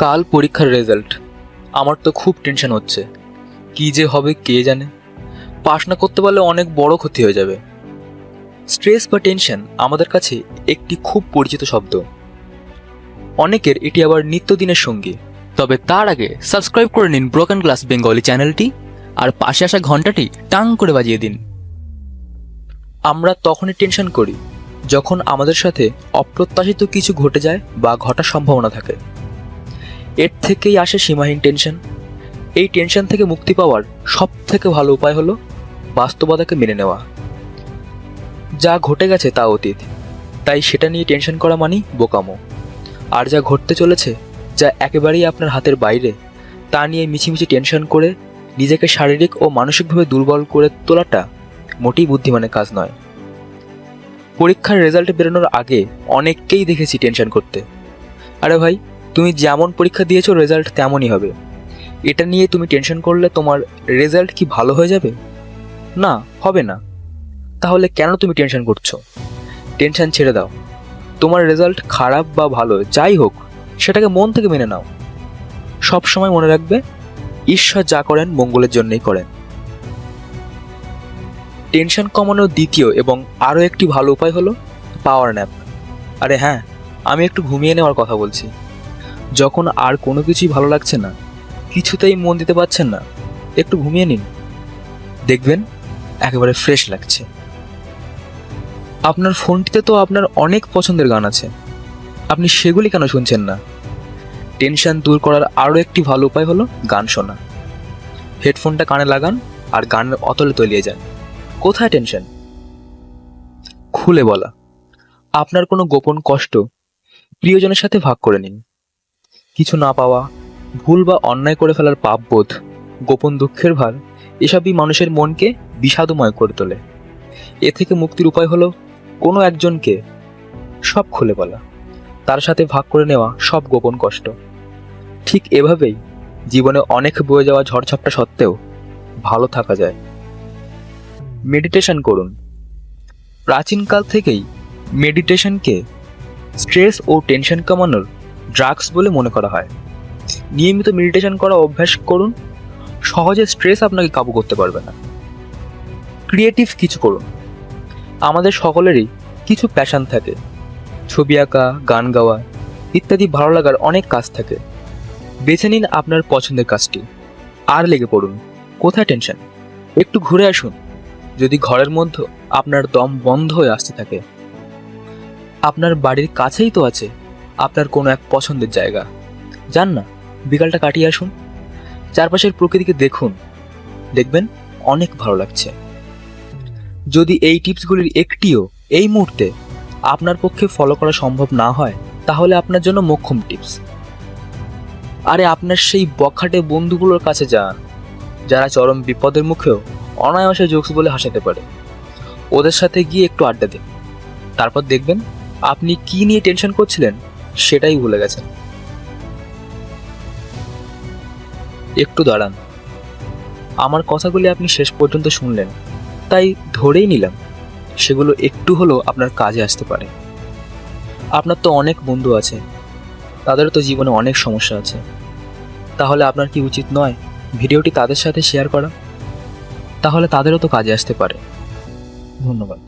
কাল পরীক্ষার রেজাল্ট। আমার তো খুব টেনশন হচ্ছে, কি যে হবে কে জানে। পাশ না করতে পারলে অনেক বড় ক্ষতি হয়ে যাবে। স্ট্রেস বা টেনশন আমাদের কাছে একটি খুব পরিচিত শব্দ, অনেকের এটি আবার নিত্যদিনের সঙ্গী। তবে তার আগে সাবস্ক্রাইব করে নিন ব্রোকেন গ্লাস বেঙ্গলি চ্যানেলটি, আর পাশে আসা ঘন্টাটি টাং করে বাজিয়ে দিন। আমরা তখনই টেনশন করি যখন আমাদের সাথে অপ্রত্যাশিত কিছু ঘটে যায় বা ঘটার সম্ভাবনা থাকে। এর থেকেই আসে সীমাহীন টেনশন। এই টেনশন থেকে মুক্তি পাওয়ার সব থেকে ভালো উপায় হলো বাস্তবতাকে মেনে নেওয়া। যা ঘটে গেছে তা অতীত, তাই সেটা নিয়ে টেনশন করা মানেই বোকামো। আর যা ঘটতে চলেছে, যা একেবারেই আপনার হাতের বাইরে, তা নিয়ে মিছিমিছি টেনশন করে নিজেকে শারীরিক ও মানসিকভাবে দুর্বল করে তোলাটা মোটেই বুদ্ধিমানের কাজ নয়। পরীক্ষার রেজাল্ট বেরোনোর আগে অনেককেই দেখেছি টেনশন করতে। আরে ভাই, তুমি যেমন পরীক্ষা দিয়েছো রেজাল্ট তেমনই হবে। এটা নিয়ে তুমি টেনশন করলে তোমার রেজাল্ট কি ভালো হয়ে যাবে? না, হবে না। তাহলে কেন তুমি টেনশন করছো? টেনশন ছেড়ে দাও। তোমার রেজাল্ট খারাপ বা ভালো যাই হোক, সেটাকে মন থেকে মেনে নাও। সব সময় মনে রাখবে, ঈশ্বর যা করেন মঙ্গলের জন্যই করেন। টেনশন কমানোর দ্বিতীয় এবং আরও একটি ভালো উপায় হলো পাওয়ার ন্যাপ। আরে হ্যাঁ, আমি একটু ঘুমিয়ে নেওয়ার কথা বলছি। যখন আর কোনো কিছুই ভালো লাগছে না, কিছুতেই মন দিতে পারছেন না, একটু ঘুমিয়ে নিন, দেখবেন একেবারে ফ্রেশ লাগছে। আপনার ফোনটিতে তো আপনার অনেক পছন্দের গান আছে, আপনি সেগুলি কেন শুনছেন না? টেনশন দূর করার আরও একটি ভালো উপায় হলো গান শোনা। হেডফোনটা কানে লাগান আর গানের অতলে তলিয়ে যান। কোথায় টেনশন? খুলে বলা। আপনার কোনো গোপন কষ্ট প্রিয়জনের সাথে ভাগ করে নিন। কিছু না পাওয়া, ভুল বা অন্যায় করে ফেলার পাপবোধ, গোপন দুঃখের ভার, এসবই মানুষের মনকে বিষাদময় করে তোলে। এ থেকে মুক্তির উপায় হলো কোনো একজনকে সব খুলে বলা, তার সাথে ভাগ করে নেওয়া সব গোপন কষ্ট। ঠিক এভাবেই জীবনে অনেক বয়ে যাওয়া ঝড়ঝাপটা সত্ত্বেও ভালো থাকা যায়। মেডিটেশন করুন। প্রাচীনকাল থেকেই মেডিটেশনকে স্ট্রেস ও টেনশন কমানোর ড্রাগস বলে মনে করা হয়। নিয়মিত মেডিটেশন করা অভ্যাস করুন, সহজে স্ট্রেস আপনাকে কাবু করতে পারবে না। ক্রিয়েটিভ কিছু করুন। আমাদের সকলেরই কিছু প্যাশন থাকে, ছবি আঁকা, গান গাওয়া ইত্যাদি ভালো লাগার অনেক কাজ থাকে। বেছে নিন আপনার পছন্দের কাজটি আর লেগে পড়ুন। কোথায় টেনশন? একটু ঘুরে আসুন। যদি ঘরের মধ্যে আপনার দম বন্ধ হয়ে আসতে থাকে, আপনার বাড়ির কাছেই তো আছে আপনার কোনো এক পছন্দের জায়গা, যান না, বিকালটা কাটিয়ে আসুন। চারপাশের প্রকৃতিকে দেখুন, দেখবেন অনেক ভালো লাগছে। যদি এই টিপসগুলির একটিও এই মুহূর্তে আপনার পক্ষে ফলো করা সম্ভব না হয়, তাহলে আপনার জন্য মোক্ষম টিপস। আরে আপনার সেই বখাটে বন্ধুগুলোর কাছে যান, যারা চরম বিপদের মুখেও অনায়াসে জোকস বলে হাসাতে পারে। ওদের সাথে গিয়ে একটু আড্ডা দিন, তারপর দেখবেন আপনি কি নিয়ে টেনশন করছিলেন সেটাই ভুলে গেছেন। একটু দাঁড়ান। আমার কথাগুলি আপনি শেষ পর্যন্ত শুনলেন, তাই ধরেই নিলাম সেগুলো একটু হলেও আপনার কাজে আসতে পারে। আপনার তো অনেক বন্ধু আছে, তাদেরও তো জীবনে অনেক সমস্যা আছে। তাহলে আপনার কি উচিত নয় ভিডিওটি তাদের সাথে শেয়ার করা? তাহলে তাদেরও তো কাজে আসতে পারে। ধন্যবাদ।